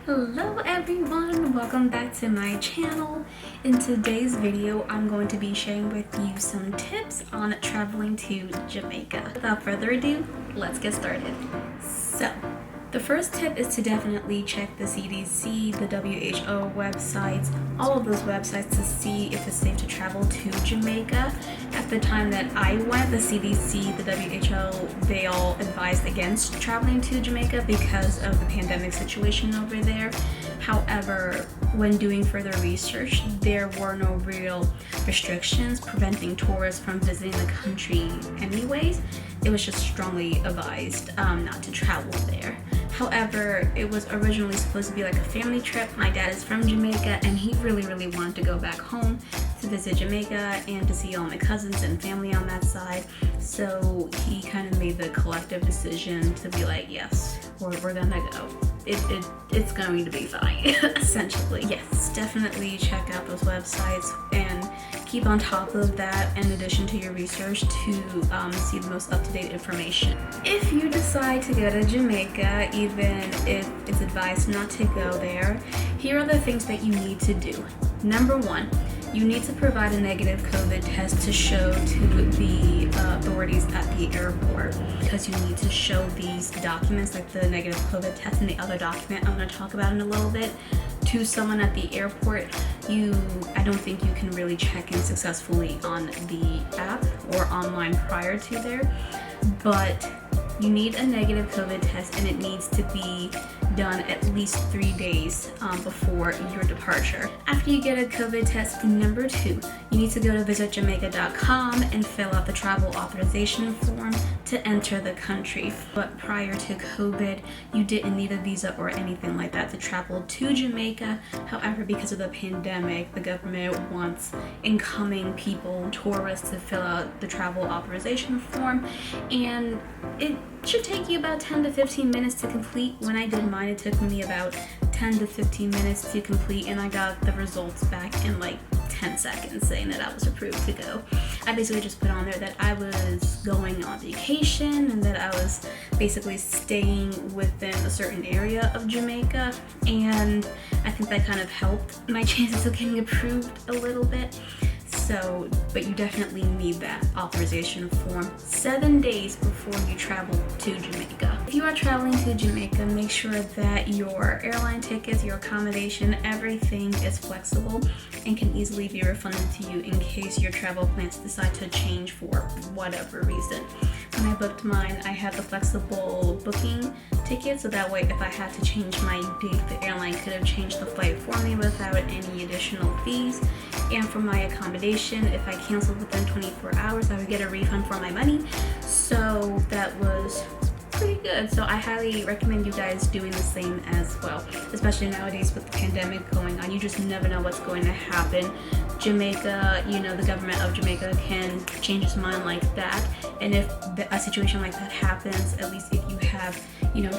Hello everyone, welcome back to my channel. In today's video, I'm going to be sharing with you some tips on traveling to Jamaica. Without further ado, let's get started. So, the first tip is to definitely check the CDC, the WHO websites, all of those websites to see if it's safe to travel to Jamaica. At the time that I went, the CDC, the WHO, they all advised against traveling to Jamaica because of the pandemic situation over there. However, when doing further research, there were no real restrictions preventing tourists from visiting the country anyways. It was just strongly advised not to travel there. However, it was originally supposed to be like a family trip. My dad is from Jamaica and he really wanted to go back home to visit Jamaica and to see all my cousins and family on that side. So he kind of made the collective decision to be like, yes, we're gonna go. It's going to be fine, essentially. Yes, definitely check out those websites and keep on top of that in addition to your research to see the most up-to-date information. If you decide to go to Jamaica, even if it's advised not to go there, here are the things that you need to do. Number one, you need to provide a negative COVID test to show to the authorities at the airport, because you need to show these documents, like the negative COVID test and the other document I'm going to talk about in a little bit, to someone at the airport. I don't think you can really check in successfully on the app or online prior to there, but you need a negative COVID test and it needs to be done at least 3 days before your departure. After you get a COVID test, number two, you need to go to visitjamaica.com and fill out the travel authorization form to enter the country. But prior to COVID, you didn't need a visa or anything like that to travel to Jamaica. However, because of the pandemic, the government wants incoming people, tourists, to fill out the travel authorization form, and it should take you about 10 to 15 minutes to complete. When I did mine, it took me about 10 to 15 minutes to complete, and I got the results back in like 10 seconds saying that I was approved to go. I basically just put on there that I was going on vacation and that I was basically staying within a certain area of Jamaica, and I think that kind of helped my chances of getting approved a little bit. So, but you definitely need that authorization form 7 days before you travel to Jamaica. If you are traveling to Jamaica, make sure that your airline tickets, your accommodation, everything is flexible and can easily be refunded to you in case your travel plans decide to change for whatever reason. When I booked mine, I had the flexible booking ticket, so that way if I had to change my date, the airline could have changed the flight for me without any additional fees. And for my accommodation, if I canceled within 24 hours, I would get a refund for my money. So that was pretty good. So I highly recommend you guys doing the same as well, especially nowadays with the pandemic going on. You just never know what's going to happen. Jamaica, the government of Jamaica can change its mind like that, and if a situation like that happens, at least if you have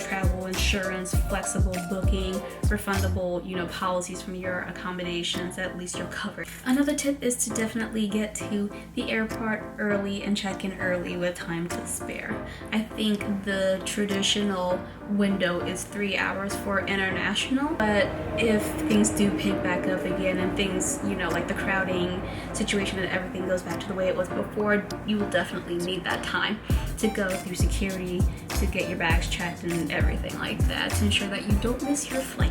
travel insurance, flexible booking, refundable policies from your accommodations, at least you're covered. Another tip is to definitely get to the airport early and check in early with time to spare. I think the traditional window is 3 hours for international, but if things do pick back up again and things like the crowding situation and everything goes back to the way it was before, you will definitely need that time to go through security, to get your bags checked and everything like that, to ensure that you don't miss your flight.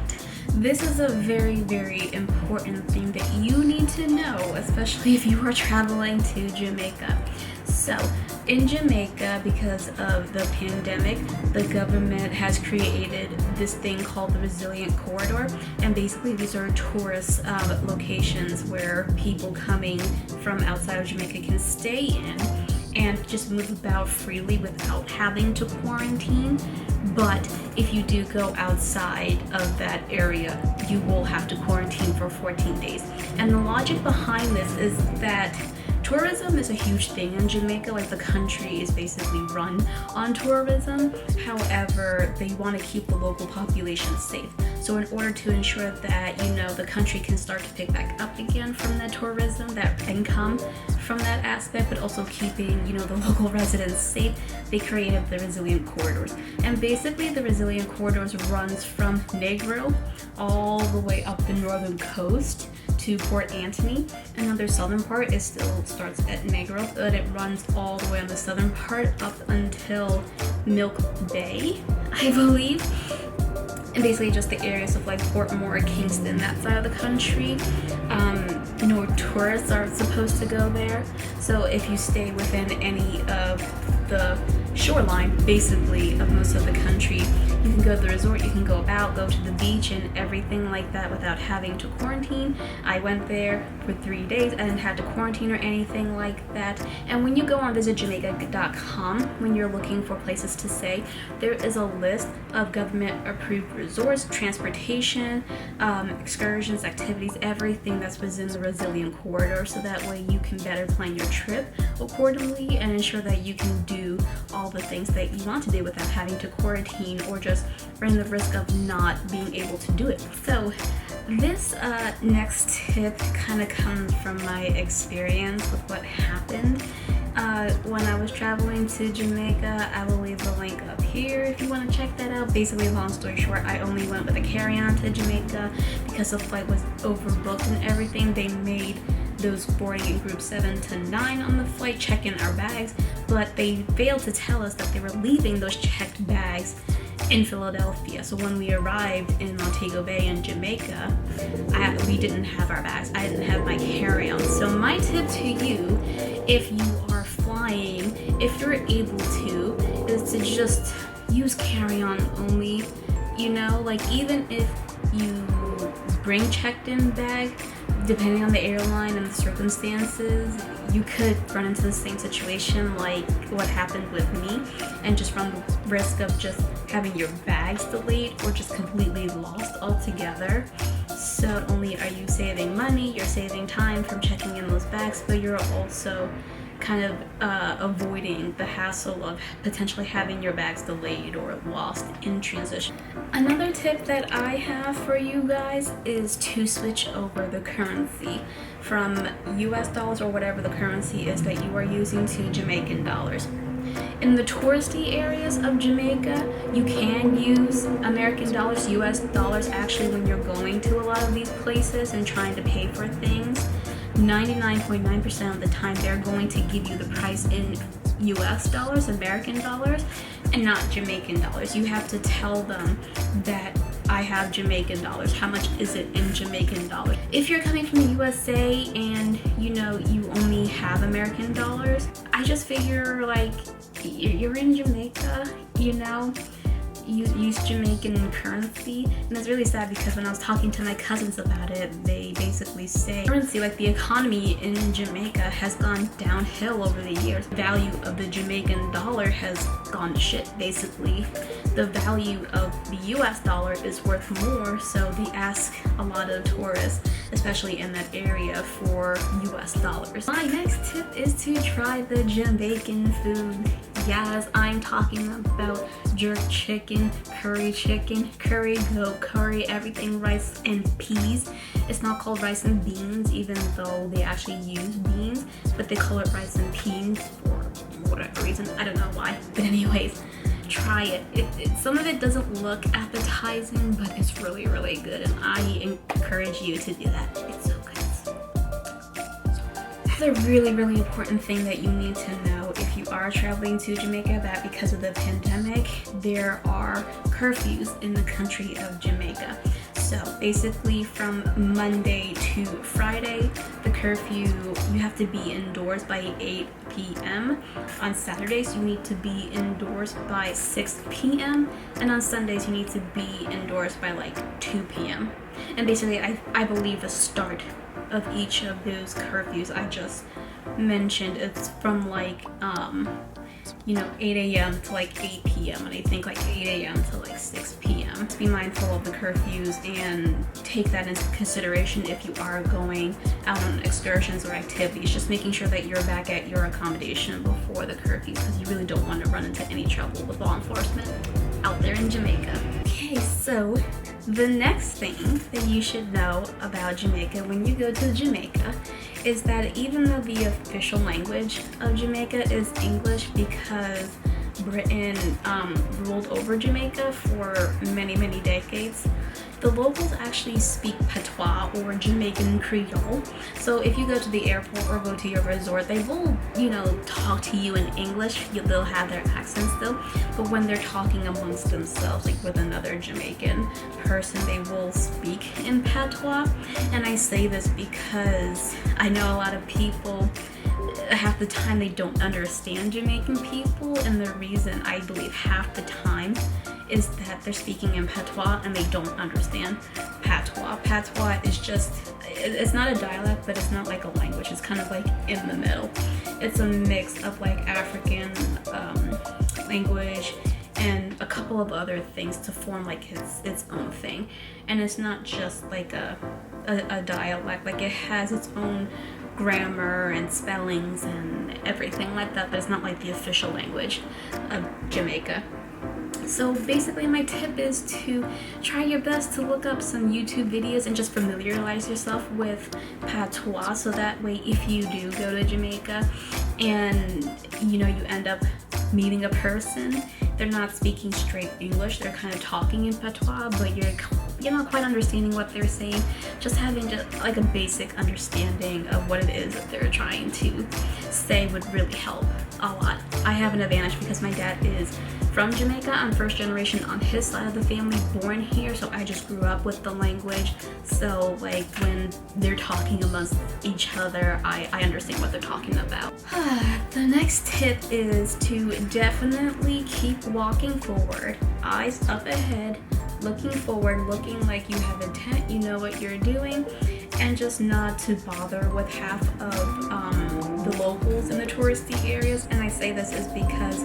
This is a very important thing that you need to know, especially if you are traveling to Jamaica. So, in Jamaica, because of the pandemic, the government has created this thing called the Resilient Corridor, and basically these are tourist locations where people coming from outside of Jamaica can stay in and just move about freely without having to quarantine. But if you do go outside of that area, you will have to quarantine for 14 days. And the logic behind this is that tourism is a huge thing in Jamaica. Like, the country is basically run on tourism. However, they want to keep the local population safe. So in order to ensure that, you know, the country can start to pick back up again from that tourism, that income from that aspect, but also keeping, you know, the local residents safe, they created the resilient corridors. And basically the resilient corridors runs from Negro all the way up the northern coast to Port Anthony. And then their southern part is still starts at Negro, but it runs all the way on the southern part up until Milk Bay, I believe. And basically just the areas of like Port Moore, Kingston, that side of the country. You know, tourists are supposed to go there. So if you stay within any of the shoreline, basically, of most of the country, you can go to the resort, you can go about, go to the beach and everything like that without having to quarantine. I went there for 3 days. I didn't have to quarantine or anything like that. And when you go on visitjamaica.com, when you're looking for places to stay, there is a list of government approved resorts, transportation, excursions, activities, everything that's within the resilient corridor, so that way you can better plan your trip accordingly and ensure that you can do all the things that you want to do without having to quarantine or just run the risk of not being able to do it. So this next tip kind of comes from my experience with what happened when I was traveling to Jamaica. I will leave the link up here if you want to check that out. Basically, long story short, I only went with a carry-on to Jamaica because the flight was overbooked and everything. They made those boarding in group 7 to 9 on the flight check in our bags, but they failed to tell us that they were leaving those checked bags in Philadelphia. So when we arrived in Montego Bay in Jamaica, we didn't have our bags. I didn't have my carry-on. So my tip to you, if you are flying, if you're able to, is to just use carry-on only. You know, like even if you bring checked-in bag, depending on the airline and the circumstances, you could run into the same situation like what happened with me and just run the risk of just having your bags delayed or just completely lost altogether. So not only are you saving money, you're saving time from checking in those bags, but you're also kind of avoiding the hassle of potentially having your bags delayed or lost in transition. Another tip that I have for you guys is to switch over the currency from US dollars or whatever the currency is that you are using to Jamaican dollars. In the touristy areas of Jamaica, you can use American dollars, US dollars actually when you're going to a lot of these places and trying to pay for things. 99.9% of the time they're going to give you the price in US dollars, American dollars, and not Jamaican dollars. You have to tell them that I have Jamaican dollars. How much is it in Jamaican dollars? If you're coming from the USA and you know you only have American dollars, I just figure like you're in Jamaica, you know, you use Jamaican currency. And it's really sad because when I was talking to my cousins about it, they basically say currency, like the economy in Jamaica has gone downhill over the years. The value of the Jamaican dollar has gone to shit, basically. The value of the US dollar is worth more, so they ask a lot of tourists, especially in that area, for US dollars. My next tip is to try the Jamaican food. Yes, I'm talking about jerk chicken, curry goat curry, everything rice and peas. It's not called rice and beans, even though they actually use beans, but they call it rice and peas for whatever reason. I don't know why. But anyways, try it. Some of it doesn't look appetizing, but it's really, really good, and I encourage you to do that. It's so good. The really, really important thing that you need to know if you are traveling to Jamaica, that because of the pandemic, there are curfews in the country of Jamaica. So basically from Monday to Friday, the curfew, you have to be indoors by 8 p.m. On Saturdays, you need to be indoors by 6 p.m. And on Sundays, you need to be indoors by like 2 p.m. And basically, I believe the start of each of those curfews I just mentioned, it's from like 8 a.m. to like 8 p.m. and I think like 8 a.m. to like 6 p.m. Be mindful of the curfews and take that into consideration if you are going out on excursions or activities. Just making sure that you're back at your accommodation before the curfew, because you really don't want to run into any trouble with law enforcement out there in Jamaica. Okay. Okay, so the next thing that you should know about Jamaica when you go to Jamaica is that even though the official language of Jamaica is English because Britain ruled over Jamaica for many, many decades, the locals actually speak patois or Jamaican Creole. So if you go to the airport or go to your resort, they will, talk to you in English. They'll have their accent still, but when they're talking amongst themselves, like with another Jamaican person, they will speak in patois. And I say this because I know a lot of people, half the time they don't understand Jamaican people, and the reason I believe half the time is that they're speaking in patois and they don't understand patois. Patois is just, it's not a dialect, but it's not like a language. It's kind of like in the middle. It's a mix of like African language and a couple of other things to form like its own thing. And it's not just like a dialect, like it has its own grammar and spellings and everything like that, but it's not like the official language of Jamaica. So basically my tip is to try your best to look up some YouTube videos and just familiarize yourself with patois, so that way if you do go to Jamaica and you end up meeting a person, they're not speaking straight English, they're kind of talking in patois, but you're quite understanding what they're saying. Just having like a basic understanding of what it is that they're trying to say would really help a lot. I have an advantage because my dad is from Jamaica. I'm first generation on his side of the family, born here, so I just grew up with the language. So like when they're talking amongst each other, I understand what they're talking about. The next tip is to definitely keep walking forward, eyes up ahead, looking forward, looking like you have intent, you know what you're doing, and just not to bother with half of the locals in the touristy areas. And I say this is because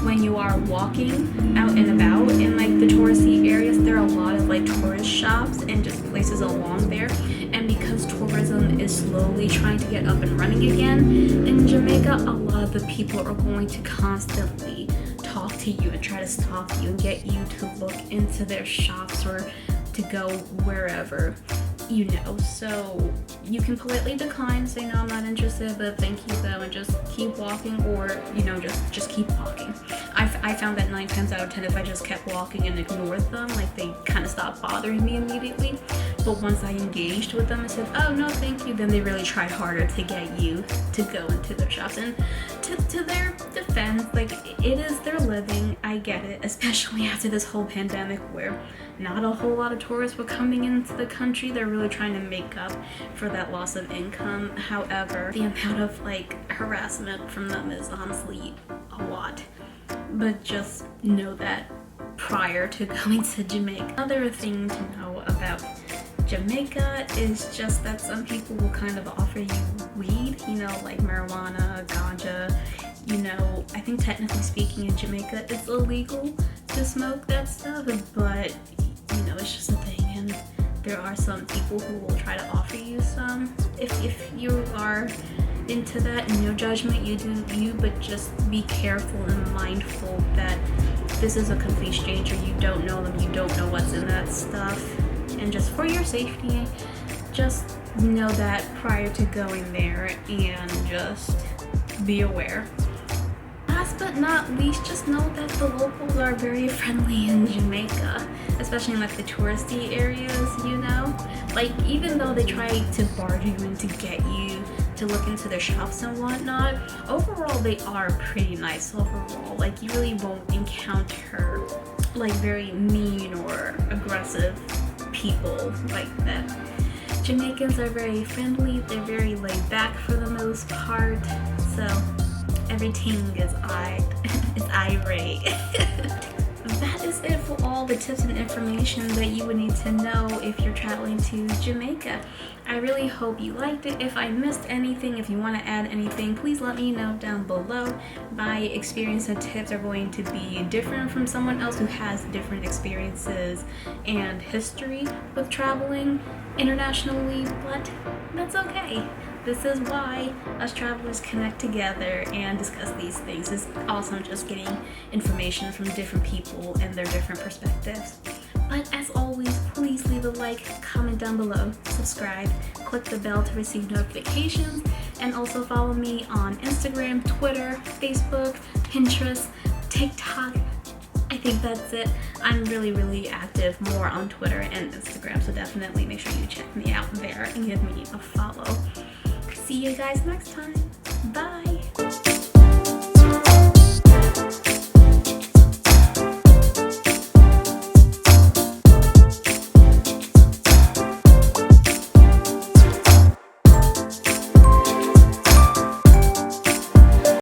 when you are walking out and about in like the touristy areas, there are a lot of like tourist shops and just places along there. And because tourism is slowly trying to get up and running again in Jamaica, a lot of the people are going to constantly talk to you and try to stop you and get you to look into their shops or to go wherever, so you can politely decline, say no, I'm not interested, but thank you though, and just keep walking, or just keep walking. I found that 9 times out of 10, if I just kept walking and ignored them, like they kind of stopped bothering me immediately. But once I engaged with them and said, oh no thank you, then they really tried harder to get you to go into their shops. And to their defense, like it is their living, I get it, especially after this whole pandemic where not a whole lot of tourists were coming into the country. They're really trying to make up for that loss of income. However, the amount of like harassment from them is honestly a lot. But just know that prior to going to Jamaica. Another thing to know about Jamaica is just that some people will kind of offer you weed, like marijuana, ganja. I think technically speaking in Jamaica it's illegal to smoke that stuff, but it's just a thing, and there are some people who will try to offer you some. If you are into that, no judgment, you do you, but just be careful and mindful that this is a complete stranger. You don't know them, you don't know what's in that stuff, and just for your safety, just know that prior to going there, and just be aware. Last but not least, just know that the locals are very friendly in Jamaica, especially in like the touristy areas, like even though they try to barge you in to get you to look into their shops and whatnot, overall they are pretty nice overall. Like you really won't encounter like very mean or aggressive people like that. Jamaicans are very friendly, they're very laid back for the most part, so everything is irate. That is it for all the tips and information that you would need to know if you're traveling to Jamaica. I really hope you liked it. If I missed anything, if you want to add anything, please let me know down below. My experience and tips are going to be different from someone else who has different experiences and history with traveling internationally, but that's okay. This is why us travelers connect together and discuss these things. It's awesome just getting information from different people and their different perspectives. But as always, please leave a like, comment down below, subscribe, click the bell to receive notifications, and also follow me on Instagram, Twitter, Facebook, Pinterest, TikTok. I think that's it. I'm really active more on Twitter and Instagram, so definitely make sure you check me out there and give me a follow. See you guys next time. Bye!